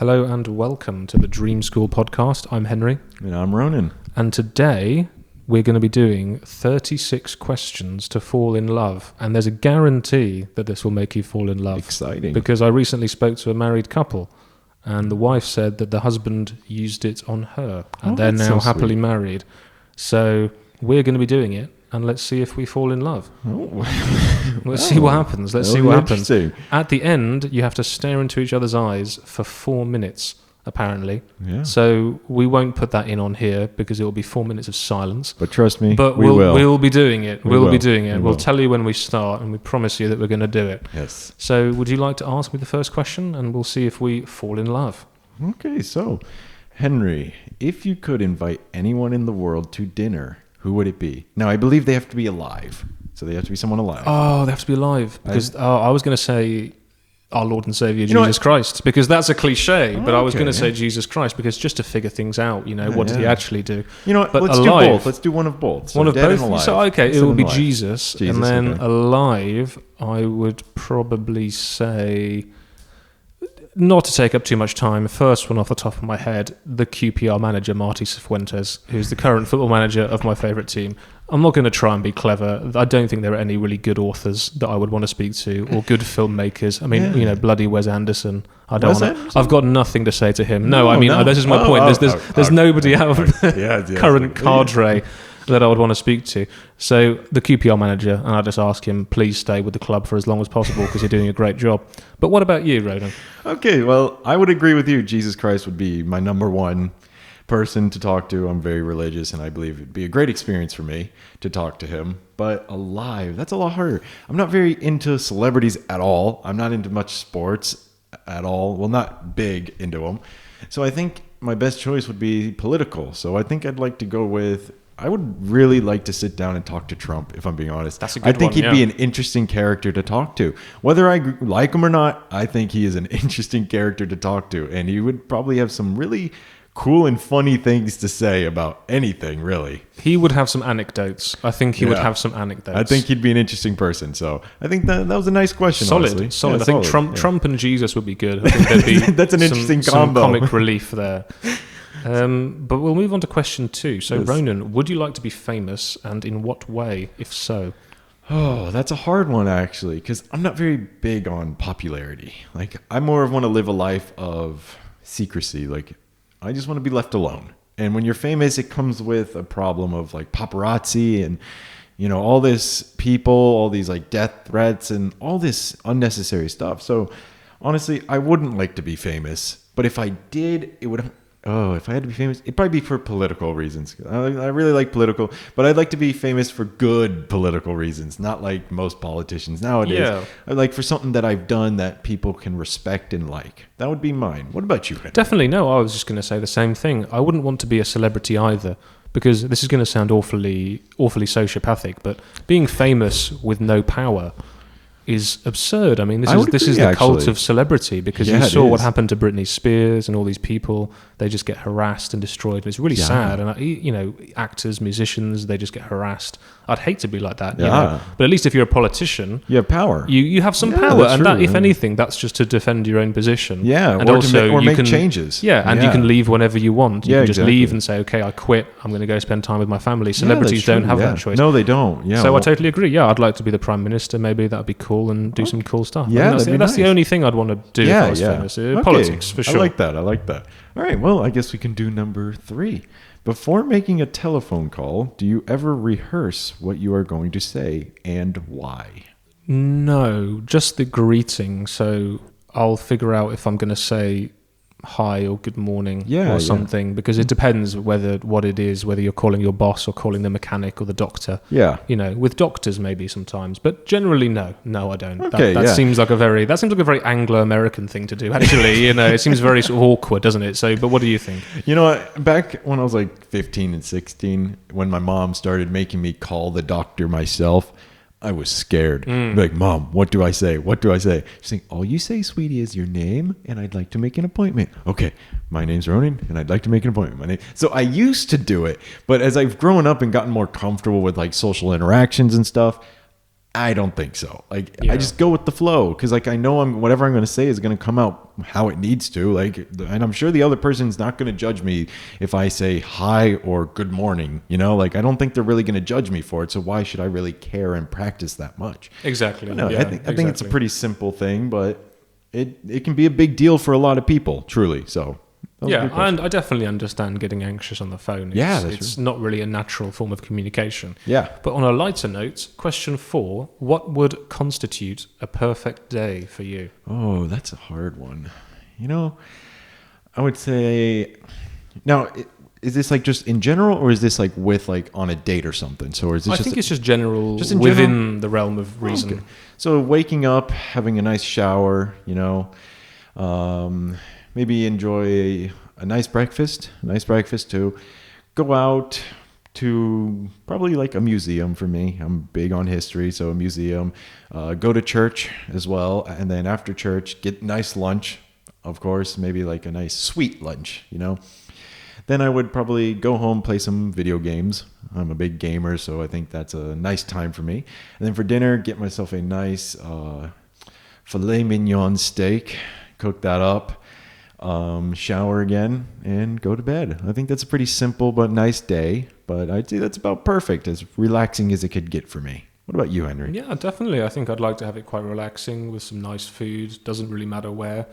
Hello and welcome to the Dream School podcast. I'm Henry. And I'm Ronan. And today we're going to be doing 36 questions to fall in love. And there's a guarantee that this will make you fall in love. Exciting. Because I recently spoke to a married couple and the wife said that the husband used it on her. And they're now happily married. So we're going to be doing it. And let's see if we fall in love. Let's see what happens. Let's see what happens. At the end, you have to stare into each other's eyes for 4 minutes, apparently. Yeah. So we won't put that in on here because it will be 4 minutes of silence. But trust me, but we will. We'll be doing it. We'll be doing it. We We'll will. tell you when we start, and we promise you that we're going to do it. Yes. So would you like to ask me the first question, and we'll see if we fall in love? Okay, so, Henry, if you could invite anyone in the world to dinner, who would it be? Now, I believe they have to be alive. So they have to be someone alive. Oh, they have to be alive. Because I was going to say our Lord and Savior, Jesus Christ, because that's a cliche. But I was going to say Jesus Christ because just to figure things out, what did he actually do? You know what? But Let's do both. Let's do one of both. So one of dead both? and alive. So, okay, Let's it do will be alive. Jesus. And then alive, I would probably say... Not to take up too much time, first one off the top of my head, the QPR manager, Marty Cifuentes, who's the current football manager of my favourite team. I'm not going to try and be clever. I don't think there are any really good authors that I would want to speak to, or good filmmakers. I mean, bloody Wes Anderson. I've got nothing to say to him. No, this is my point. There's nobody out of the current cadre that I would want to speak to. So the QPR manager, and I just ask him, please stay with the club for as long as possible because you're doing a great job. But what about you, Ronan? Okay, well, I would agree with you. Jesus Christ would be my number one person to talk to. I'm very religious, and I believe it'd be a great experience for me to talk to him. But alive, that's a lot harder. I'm not very into celebrities at all. I'm not into much sports at all. Well, not big into them. So I think my best choice would be political. So I think I'd like to go with... I would really like to sit down and talk to Trump, if I'm being honest. That's a good one. I think he'd be an interesting character to talk to. Whether I like him or not, I think he is an interesting character to talk to. And he would probably have some really cool and funny things to say about anything, really. He would have some anecdotes. I think he would have some anecdotes. I think he'd be an interesting person. So I think that was a nice question, honestly. Solid. Yeah, I think Trump and Jesus would be good. I think there'd be that's an interesting combo. Some comic relief there. But we'll move on to question 2. So, yes. Ronan, would you like to be famous, and in what way, if so? Oh, that's a hard one, actually, because I'm not very big on popularity. Like, I more want to live a life of secrecy. Like, I just want to be left alone. And when you're famous, it comes with a problem of, like, paparazzi and, all this people, all these, like, death threats and all this unnecessary stuff. So, honestly, I wouldn't like to be famous. But if I did, it would... Oh, if I had to be famous, it'd probably be for political reasons. I really like political, but I'd like to be famous for good political reasons, not like most politicians nowadays. Yeah. I'd like for something that I've done that people can respect and like. That would be mine. What about you, Henry? Definitely. No, I was just going to say the same thing. I wouldn't want to be a celebrity either, because this is going to sound awfully sociopathic, but being famous with no power is absurd. I mean, this is the cult of celebrity, because you saw what happened to Britney Spears and all these people. They just get harassed and destroyed. It's really sad. And actors, musicians, they just get harassed. I'd hate to be like that. But at least if you're a politician, you have power. You have some power, and that, if anything, that's just to defend your own position. Yeah, and or also make changes. Yeah, and you can leave whenever you want. You can just leave and say, okay, I quit. I'm going to go spend time with my family. Celebrities don't have that choice. No, they don't. Yeah. So I totally agree. Yeah, I'd like to be the Prime Minister. Maybe that'd be cool and do some cool stuff. Yeah, that's the only thing I'd want to do if I was famous. Politics, for sure. I like that. All right, well, I guess we can do number 3. Before making a telephone call, do you ever rehearse what you are going to say and why? No, just the greeting. So I'll figure out if I'm going to say hi or good morning or something, because it depends what it is, whether you're calling your boss or calling the mechanic or the doctor. Yeah. With doctors maybe sometimes, but generally no, I don't. Okay, that seems like a very Anglo-American thing to do, actually. It seems very sort of awkward, doesn't it? So, but what do you think? You know what? Back when I was like 15 and 16, when my mom started making me call the doctor myself, I was scared. Like, Mom, what do I say? She's saying, all you say, sweetie, is your name, and I'd like to make an appointment. Okay, my name's Ronan, and I'd like to make an appointment. So I used to do it, but as I've grown up and gotten more comfortable with like social interactions and stuff, I don't think so. Like, Yeah. I just go with the flow because, like, I know whatever I'm going to say is going to come out how it needs to. Like, and I'm sure the other person's not going to judge me if I say hi or good morning. You know, like, I don't think they're really going to judge me for it. So why should I really care and practice that much? Exactly. But no, yeah, I think it's a exactly. pretty simple thing, but it can be a big deal for a lot of people, truly. So that was a Yeah, good question. and I definitely understand getting anxious on the phone. It's, Yeah, that's it's not really a natural form of communication. Yeah. But on a lighter note, question 4: what would constitute a perfect day for you? Oh, that's a hard one. You know, I would say now. Is this like just in general, or is this like with like on a date or something? So, or is this I just think it's just general, just in within general? the realm of reason. Okay. So waking up, having a nice shower, you know, maybe enjoy a nice breakfast too. Go out to probably like a museum for me. I'm big on history, so a museum. Go to church as well, and then after church, get nice lunch, of course, maybe like a nice sweet lunch, you know. Then I would probably go home, play some video games. I'm a big gamer, so I think that's a nice time for me. And then for dinner, get myself a nice filet mignon steak, cook that up, shower again, and go to bed. I think that's a pretty simple but nice day, but I'd say that's about perfect, as relaxing as it could get for me. What about you, Henry? Yeah, definitely. I think I'd like to have it quite relaxing with some nice food. Doesn't really matter where.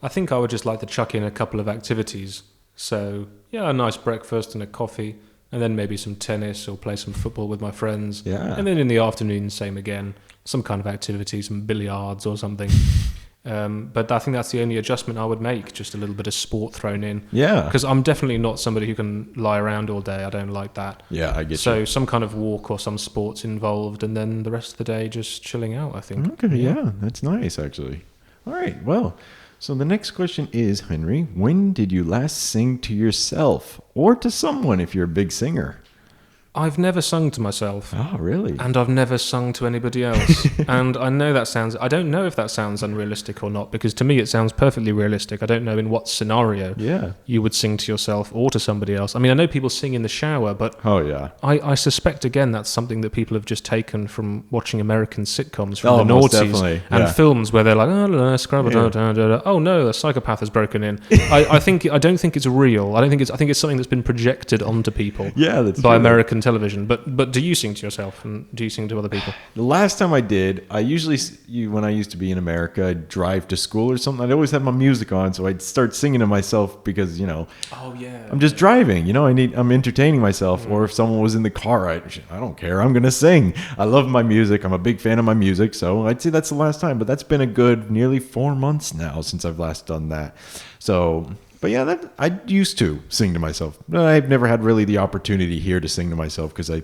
I think I would just like to chuck in a couple of activities. So, yeah, a nice breakfast and a coffee, and then maybe some tennis or play some football with my friends. Yeah. And then in the afternoon, same again, some kind of activity, some billiards or something. But I think that's the only adjustment I would make, just a little bit of sport thrown in. Yeah. Because I'm definitely not somebody who can lie around all day. I don't like that. Yeah, I get So you. some kind of walk or some sports involved, and then the rest of the day just chilling out, I think. Okay, yeah, that's nice, actually. All right, well, so the next question is, Henry, when did you last sing to yourself or to someone if you're a big singer? I've never sung to myself. Oh, really? And I've never sung to anybody else. And I know that sounds, I don't know if that sounds unrealistic or not, because to me it sounds perfectly realistic. I don't know in what scenario Yeah. you would sing to yourself or to somebody else. I mean, I know people sing in the shower, but Oh, yeah. I suspect, again, that's something that people have just taken from watching American sitcoms from Oh, the most noughties definitely, and yeah. films where they're like, oh, no, scrabble, Yeah. oh no, a psychopath has broken in. I don't think it's real. I think it's something that's been projected onto people Yeah, that's by true. American television. But do you sing to yourself, and do you sing to other people? The last time I did, I usually, when I used to be in America, I'd drive to school or something. I'd always have my music on, so I'd start singing to myself because, you know, Oh yeah. I'm just driving, you know, I'm entertaining myself. Or if someone was in the car, I don't care. I'm going to sing. I love my music. I'm a big fan of my music. So I'd say that's the last time, but that's been a good nearly 4 months now since I've last done that. So, but yeah, I used to sing to myself. But I've never had really the opportunity here to sing to myself because I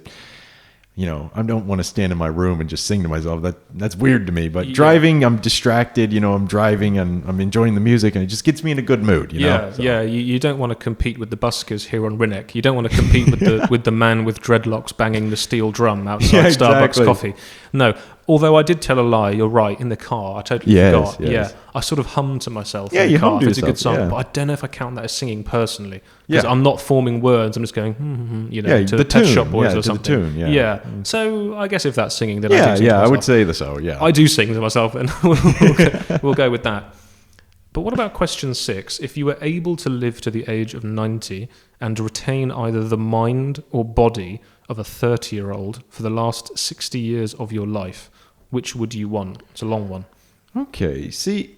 don't want to stand in my room and just sing to myself. That's weird to me. But Yeah. driving, I'm distracted. You know, I'm driving and I'm enjoying the music, and it just gets me in a good mood. You know? So- Yeah. You don't want to compete with the buskers here on Rinnick. You don't want to compete with the man with dreadlocks banging the steel drum outside Yeah, Starbucks exactly. coffee. No. Although I did tell a lie, you're right. In the car, I totally Yes, forgot. yes. Yeah, I sort of hum to myself. Yeah, in the you car hum if to it's a good yourself, song, yeah. but I don't know if I count that as singing personally because Yeah. I'm not forming words. I'm just going, Yeah, to the Pet tune. Shop Boys Yeah, or to the something. tune, yeah. So I guess if that's singing, then I Yeah, do sing to I myself. would say so. Yeah. I do sing to myself, and we'll go with that. But what about question 6? If you were able to live to the age of 90 and retain either the mind or body of a 30-year-old for the last 60 years of your life, which would you want? It's a long one. Okay. See,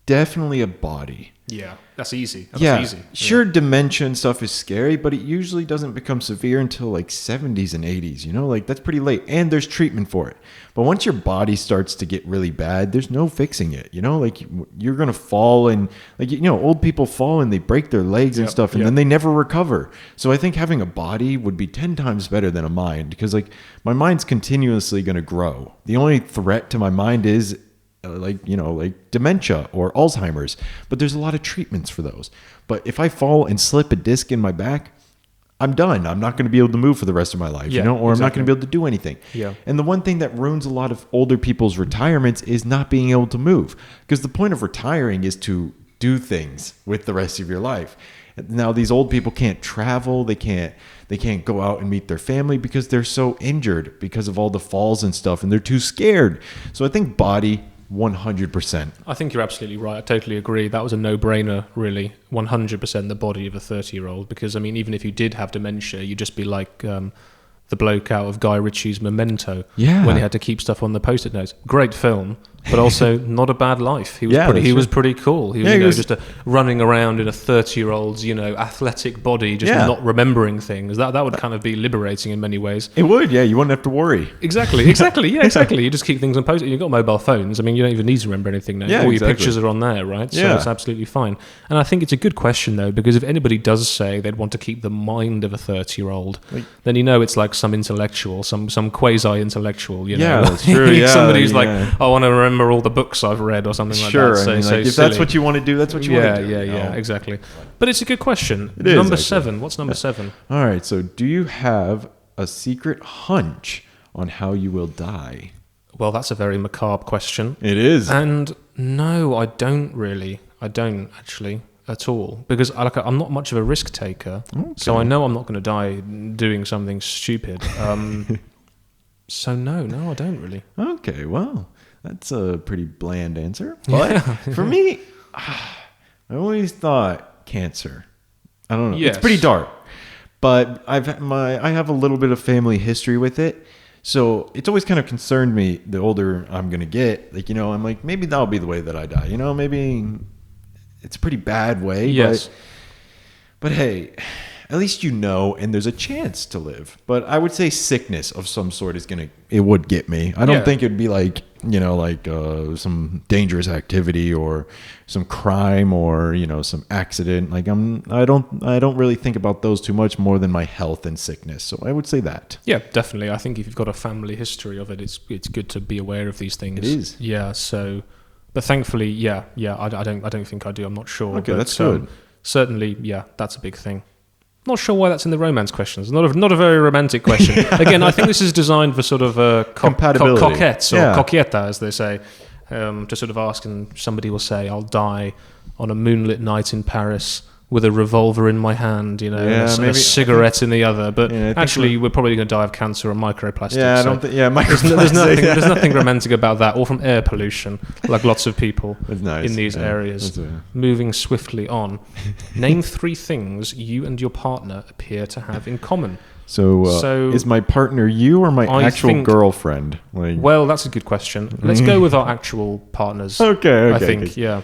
definitely a body. Yeah, that's easy. That's Yeah, easy. sure. Dementia and stuff is scary, but it usually doesn't become severe until like 70s and 80s. You know, like that's pretty late, and there's treatment for it. But once your body starts to get really bad, there's no fixing it. You know, like you're gonna fall, and like old people fall and they break their legs and Yep, stuff, and yep. then they never recover. So I think having a body would be 10 times better than a mind, because like my mind's continuously gonna grow. The only threat to my mind is like dementia or Alzheimer's, but there's a lot of treatments for those. But if I fall and slip a disc in my back, I'm done. I'm not going to be able to move for the rest of my life, Yeah, or I'm not exactly. going to be able to do anything. Yeah. And the one thing that ruins a lot of older people's retirements is not being able to move, because the point of retiring is to do things with the rest of your life. Now these old people can't travel, they can't go out and meet their family because they're so injured because of all the falls and stuff, and they're too scared. So I think body 100%. I think you're absolutely right. I totally agree. That was a no-brainer, really. 100% the body of a 30-year-old. Because, I mean, even if you did have dementia, you'd just be like the bloke out of Guy Ritchie's Memento, Yeah. when he had to keep stuff on the post-it notes. Great film, but also not a bad life. He was Yeah, pretty. that's He was true. pretty cool. He was, Yeah, he was- just running around in a 30-year-old's, athletic body, just Yeah. not remembering things. That would kind of be liberating in many ways. It would, yeah. You wouldn't have to worry. Exactly. Yeah, exactly. You just keep things on post-it. You've got mobile phones. I mean, you don't even need to remember anything now. Yeah, All your exactly. pictures are on there, right? So Yeah. it's absolutely fine. And I think it's a good question, though, because if anybody does say they'd want to keep the mind of a 30-year-old, then it's like some intellectual, some quasi-intellectual, Yeah, that's true, yeah, Somebody who's like, yeah. I want to remember all the books I've read or something like Sure, that. I mean, So if silly. that's what you want to do, that's what you want to do. Yeah, exactly. But it's a good question. It is, Number actually. 7. What's number 7? All right, so do you have a secret hunch on how you will die? Well, that's a very macabre question. It is. And no, I don't really. I don't actually at all, because I'm not much of a risk taker. So I know I'm not going to die doing something stupid. So no, I don't really. Okay, well, that's a pretty bland answer. But for me, I always thought cancer. I don't know. Yes. It's pretty dark. But I have a little bit of family history with it. So it's always kind of concerned me the older I'm going to get. Like, I'm like, maybe that'll be the way that I die. Maybe it's a pretty bad way. Yes. But hey, at least and there's a chance to live. But I would say sickness of some sort it would get me. I don't Yeah. think it'd be like, some dangerous activity or some crime or, some accident. Like I don't really think about those too much more than my health and sickness. So I would say that. Yeah, definitely. I think if you've got a family history of it, it's good to be aware of these things. It is. Yeah. So, but thankfully, yeah. I don't think I do. I'm not sure. Okay, but, that's good. Certainly, yeah, that's a big thing. Not sure why that's in the romance questions. Not a very romantic question. Again, I think this is designed for sort of Compatibility. coquettes or Yeah. coqueta, as they say, to sort of ask, and somebody will say, "I'll die on a moonlit night in Paris with a revolver in my hand, and a maybe- cigarette in the other." But Yeah, I think actually, we're probably going to die of cancer or microplastics. Yeah, I so don't think. Yeah, there's nothing. yeah. There's nothing romantic about that, or from air pollution, like lots of people That's nice. in these Yeah, areas. that's a- Moving swiftly on, name 3 things you and your partner appear to have in common. So, So- is my partner you or my I actual think- girlfriend? Like, Well, that's a good question. Let's go with our actual partners. okay, I think, yeah.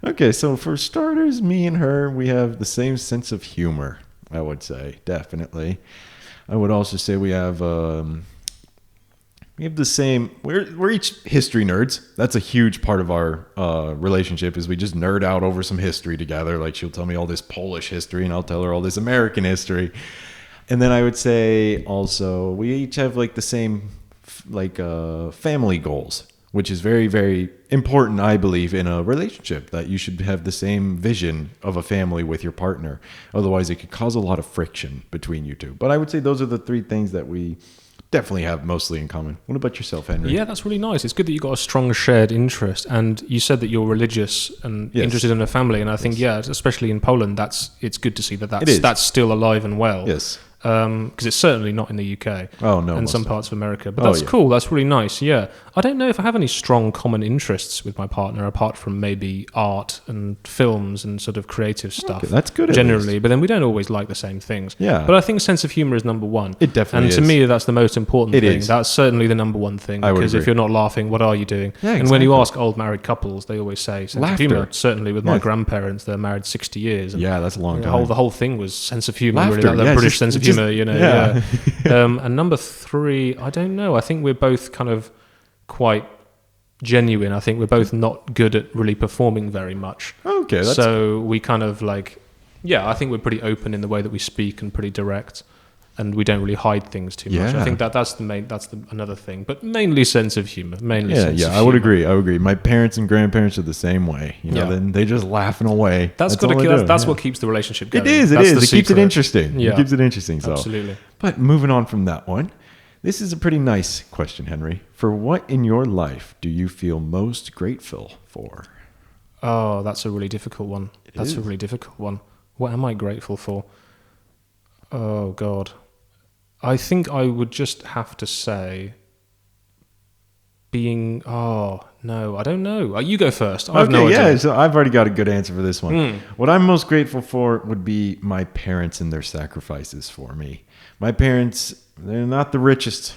Okay, so for starters, me and her, we have the same sense of humor, I would say, definitely. I would also say we have the same, we're each history nerds. That's a huge part of our relationship is we just nerd out over some history together. Like she'll tell me all this Polish history and I'll tell her all this American history. And then I would say also we each have like the same family goals, which is very, very important, I believe, in a relationship, that you should have the same vision of a family with your partner. Otherwise, it could cause a lot of friction between you two. But I would say those are the 3 things that we definitely have mostly in common. What about yourself, Henry? Yeah, that's really nice. It's good that you've got a strong shared interest. And you said that you're religious and Yes. interested in a family. And I think, yeah, especially in Poland, it's good to see that is. that's still alive and well. Yes. Because it's certainly not in the UK. Oh, no. And most some of- parts of America. But Oh, that's yeah. cool. That's really nice. Yeah. I don't know if I have any strong common interests with my partner apart from maybe art and films and sort of creative stuff. Okay, that's good at generally. least. But then we don't always like the same things. Yeah. But I think sense of humor is number one. It definitely And to is. me, that's the most important It thing. is. That's certainly the number one thing. I would Because if agree. you're not laughing, what are you doing? Yeah, And when you exactly. ask old married couples, they always say sense Laughter. of humor. Certainly with my Yeah. grandparents, they're married 60 years. And Yeah, that's a long the time. whole thing was sense of humor, Laughter, really, that yeah, British just- sense of just- humor, yeah. And number 3, I don't know. I think we're both kind of quite genuine. I think we're both not good at really performing very much. Okay, that's So we kind of I think we're pretty open in the way that we speak and pretty direct. And we don't really hide things too much. Yeah. I think that's another thing. But mainly sense of humor. Mainly sense of I would humor. agree. I would agree. My parents and grandparents are the same way. Yeah. Then they just laughing away. That's all they do. that's Yeah. what keeps the relationship going. It is. It That's is. the It keeps it secret. interesting. Yeah. It keeps it interesting. So, Absolutely. but moving on from that one, this is a pretty nice question, Henry. For what in your life do you feel most grateful for? Oh, that's a really difficult one. That's a is. really difficult one. What am I grateful for? Oh, God. I think I would just have to say being... Oh, no, I don't know. You go first. I have no idea. So I've already got a good answer for this one. What I'm most grateful for would be my parents and their sacrifices for me. My parents, they're not the richest,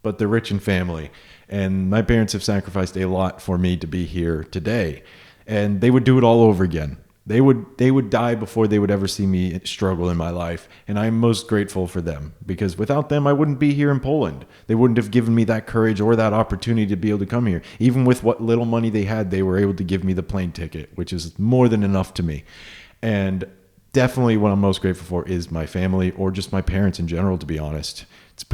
but they're rich in family. And my parents have sacrificed a lot for me to be here today. And they would do it all over again. They would die before they would ever see me struggle in my life. And I'm most grateful for them, because without them, I wouldn't be here in Poland. They wouldn't have given me that courage or that opportunity to be able to come here. Even with what little money they had, they were able to give me the plane ticket, which is more than enough to me. And definitely what I'm most grateful for is my family, or just my parents in general, to be honest. It's a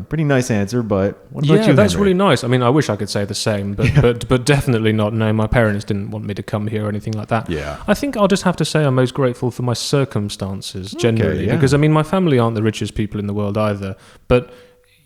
pretty nice answer, but what about you, Yeah, that's Henry? really nice. I mean, I wish I could say the same, but definitely not. No, my parents didn't want me to come here or anything like that. Yeah. I think I'll just have to say I'm most grateful for my circumstances generally, yeah. because I mean, my family aren't the richest people in the world either, but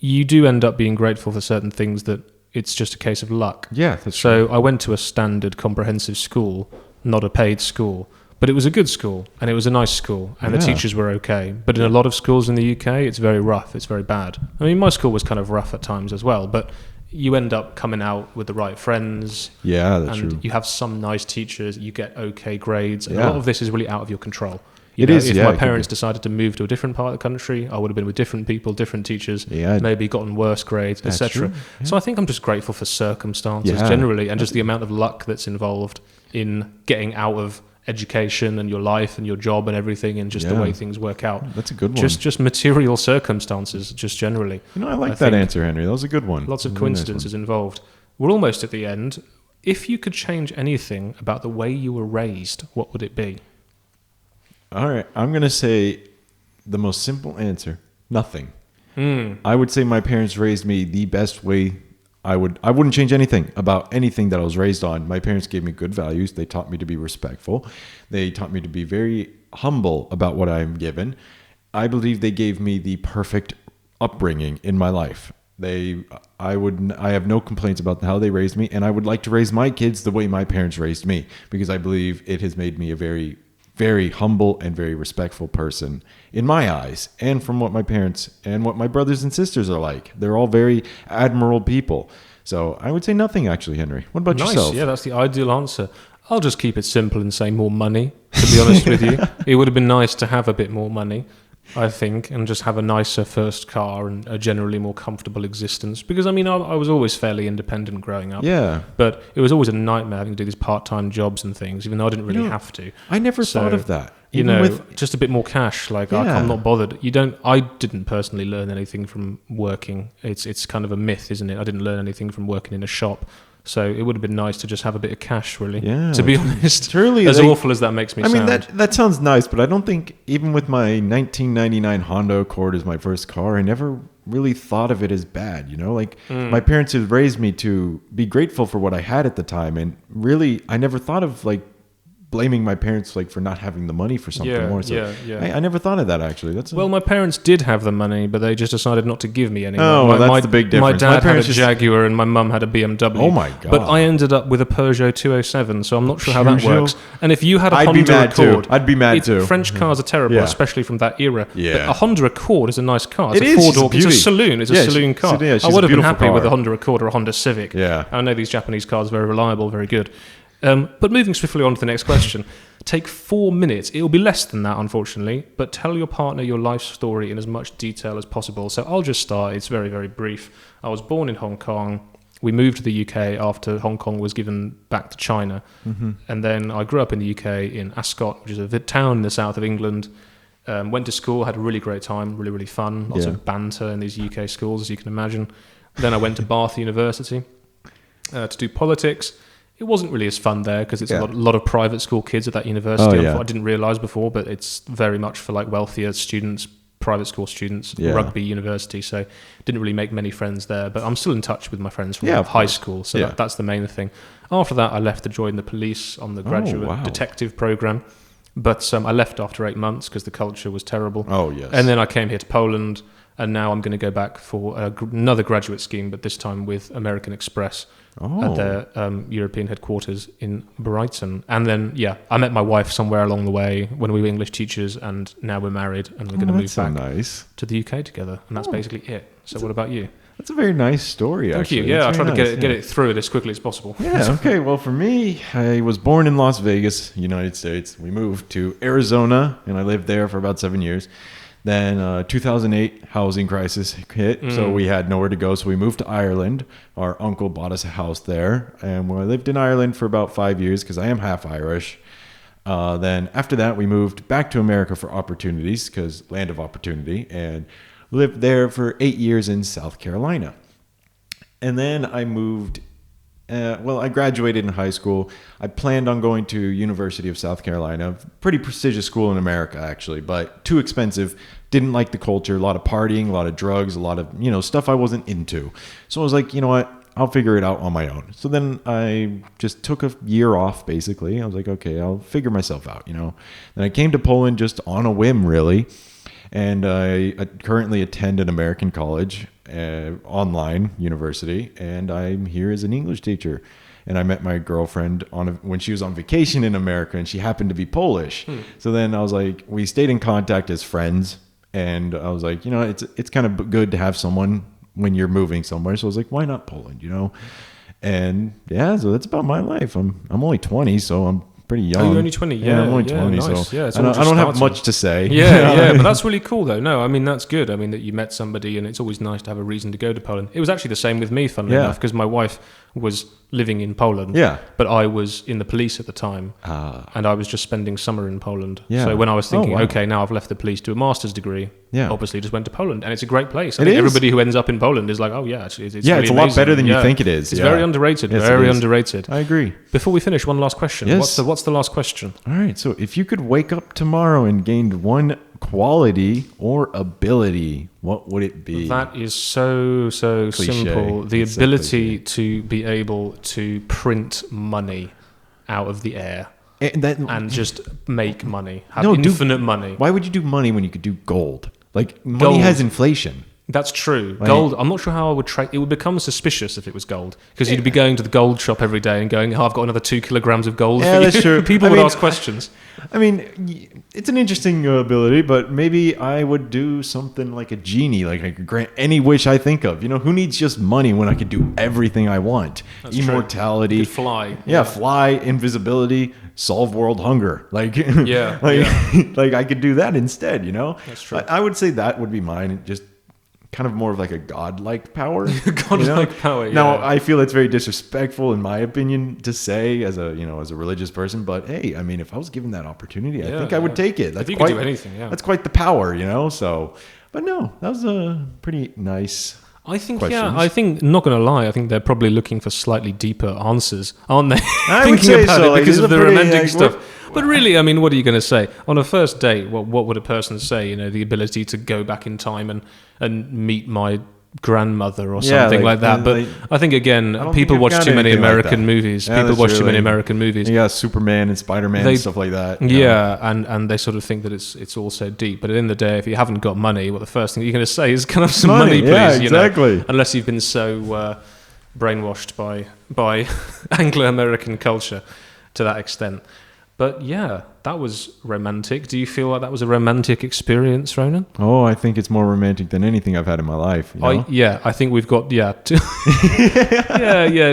you do end up being grateful for certain things that it's just a case of luck. Yeah, that's true. So I went to a standard comprehensive school, not a paid school. But it was a good school, and it was a nice school, and the Yeah. teachers were okay. But in a lot of schools in the UK, it's very rough, it's very bad. I mean, my school was kind of rough at times as well, but you end up coming out with the right friends, Yeah, that's and true. you have some nice teachers, you get okay grades, and a Yeah. lot of this is really out of your control. It If is, yeah, it my could parents be. decided to move to a different part of the country, I would have been with different people, different teachers, Yeah. maybe gotten worse grades, That's etc. true, yeah. So I think I'm just grateful for circumstances Yeah. generally, and just the amount of luck that's involved in getting out of education and your life and your job and everything, and just the Yeah. way things work out. That's a good one. Just material circumstances, just generally. I like I that think answer, Henry. That was a good one. Lots of Really nice coincidences involved. We're almost at the end. If you could change anything about the way you were raised, what would it be? one. All right, I'm going to say the most simple answer, nothing. Hmm. I would say my parents raised me the best way. I wouldn't change anything about anything that I was raised on. My parents gave me good values. They taught me to be respectful. They taught me to be very humble about what I'm given. I believe they gave me the perfect upbringing in my life. I have no complaints about how they raised me, and I would like to raise my kids the way my parents raised me, because I believe it has made me a very, very humble and very respectful person in my eyes, and from what my parents and what my brothers and sisters are like. They're all very admirable people. So I would say nothing, actually, Henry. What about Nice. yourself? Yeah, that's the ideal answer. I'll just keep it simple and say more money, to be honest with you. It would have been nice to have a bit more money, I think, and just have a nicer first car and a generally more comfortable existence. Because, I mean, I was always fairly independent growing up. Yeah. But it was always a nightmare having to do these part-time jobs and things, even though I didn't really have to. I never So, thought of that. You Even know, with- just a bit more cash. Like, Yeah. I'm not bothered. I didn't personally learn anything from working. It's kind of a myth, isn't it? I didn't learn anything from working in a shop. So it would have been nice to just have a bit of cash, really. Yeah. To be honest. Truly, as like- awful as that makes me I sound. mean, that sounds nice, but I don't think, even with my 1999 Honda Accord as my first car, I never really thought of it as bad, Like, my parents had raised me to be grateful for what I had at the time, and really, I never thought of, like, blaming my parents, like, for not having the money for something Yeah, more. So yeah. I never thought of that, actually. Well, my parents did have the money, but they just decided not to give me any. Oh, well, that's the big difference. My My dad had a parents just- Jaguar and my mum had a BMW. Oh, my God. But I ended up with a Peugeot 207, so I'm not sure how that Peugeot? works. And if you had a I'd be Honda mad too. Accord... I'd be mad too. French cars are terrible, Yeah. especially from that era. Yeah. But a Honda Accord is a nice car. It's It a is. She's a four-door... It's a beauty. saloon. It's Yeah, a saloon car. yeah, she's I a would have been beautiful happy with car. a Honda Accord or a Honda Civic. Yeah. I know these Japanese cars are very reliable, very good. But moving swiftly on to the next question. Take 4 minutes. It will be less than that, unfortunately, but tell your partner your life story in as much detail as possible. So I'll just start. It's very, very brief. I was born in Hong Kong. We moved to the UK after Hong Kong was given back to China. Mm-hmm. And then I grew up in the UK in Ascot, which is a town in the south of England. Went to school, had a really great time, really, really fun. Lots Yeah. of banter in these UK schools, as you can imagine. Then I went to Bath University to do politics. It wasn't really as fun there because it's Yeah. a lot of private school kids at that university. Oh, yeah. I didn't realise before, but it's very much for like wealthier students, private school students, Yeah. rugby university. So didn't really make many friends there, but I'm still in touch with my friends from Yeah, of high course. school. So Yeah. that's the main thing. After that, I left to join the police on the graduate wow. detective program. But I left after 8 months because the culture was terrible. Oh, yes. And then I came here to Poland, and now I'm going to go back for another graduate scheme, but this time with American Express at their European headquarters in Brighton. And then, I met my wife somewhere along the way when we were English teachers, and now we're married, and we're going to move back to the UK together. And that's basically it. So what about you? That's a very nice story, Thank actually. you. Yeah, I tried to nice, get it through it as quickly as possible. Yeah, okay. Well, for me, I was born in Las Vegas, United States. We moved to Arizona, and I lived there for about 7 years. Then 2008 housing crisis hit, so we had nowhere to go. So we moved to Ireland. Our uncle bought us a house there, and I lived in Ireland for about 5 years because I am half Irish. Then after that, we moved back to America for opportunities, because land of opportunity, and lived there for 8 years in South Carolina. And then I moved. I graduated in high school. I planned on going to University of South Carolina, pretty prestigious school in America, actually, but too expensive. Didn't like the culture, a lot of partying, a lot of drugs, a lot of, stuff I wasn't into. So I was like, you know what? I'll figure it out on my own. So then I just took a year off, basically. I was like, okay, I'll figure myself out, Then I came to Poland just on a whim, really. And I currently attend an American college, online university, and I'm here as an English teacher. And I met my girlfriend when she was on vacation in America, and she happened to be Polish. So then I was like, we stayed in contact as friends, and I was like, it's kind of good to have someone when you're moving somewhere. So I was like, why not Poland, And so that's about my life. I'm only 20, so I'm pretty young. Oh, you're only 20? Yeah, I'm only 20, nice. so yeah, I don't have much to say. Yeah, but that's really cool, though. No, I mean, that's good. I mean, that you met somebody, and it's always nice to have a reason to go to Poland. It was actually the same with me, funnily enough, because my wife was living in Poland, but I was in the police at the time, and I was just spending summer in Poland. So when I was thinking, okay, now I've left the police to a master's degree, obviously just went to Poland, and it's a great place. I think everybody who ends up in Poland is like, oh yeah, it's really it's a lot better than you think it is. It's very underrated, very underrated. I agree. Before we finish, one last question. Yes. What's the last question? All right, so if you could wake up tomorrow and gained one quality or ability, what would it be? That is so simple. The ability to be able to print money out of the air and just make money, have infinite money. Why would you do money when you could do gold? Like, money has inflation. That's true. Gold, I'm not sure how I would trade. It would become suspicious if it was gold, because you'd be going to the gold shop every day and going, I've got another 2 kilograms of gold. Yeah, that's true. People would ask questions. I mean, it's an interesting ability, but maybe I would do something like a genie, like I could grant any wish I think of. Who needs just money when I could do everything I want? That's Immortality. You could fly. Yeah, fly, invisibility, solve world hunger. Like, like I could do that instead, That's true. I would say that would be mine, just kind of more of like a godlike power. Godlike power, yeah. Now, I feel it's very disrespectful, in my opinion, to say as a religious person, but hey, I mean, if I was given that opportunity, I think I would take it. If you could do anything, that's quite the power, so, but no, that was a pretty nice I think, questions. I think, not going to lie, I think they're probably looking for slightly deeper answers, aren't they? I would say so, because of the romantic stuff. But really, I mean, what are you going to say? On a first date, what would a person say? The ability to go back in time and meet my grandmother or something like that. But I think, again, people watch too many American movies. People watch too many American movies. Yeah, Superman and Spider-Man and stuff like that. Yeah, and they sort of think that it's all so deep. But at the end of the day, if you haven't got money, the first thing you're going to say is, can I have some money, please? Yeah, exactly. Unless you've been so brainwashed by Anglo-American culture to that extent. But yeah, that was romantic. Do you feel like that was a romantic experience, Ronan? Oh, I think it's more romantic than anything I've had in my life. I think we've got two,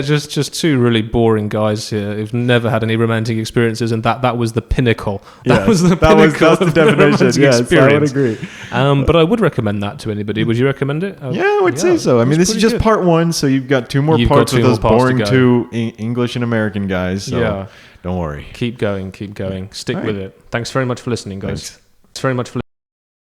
just two really boring guys here who've never had any romantic experiences, and that was the pinnacle. That was the pinnacle. That's the definition. Yes, I would agree. But I would recommend that to anybody. Would you recommend it? I would say so. I mean, this is just part one, so you've got two more parts with those boring two English and American guys. So don't worry. Keep going. Stick with it. Thanks very much for listening, guys. Thanks very much for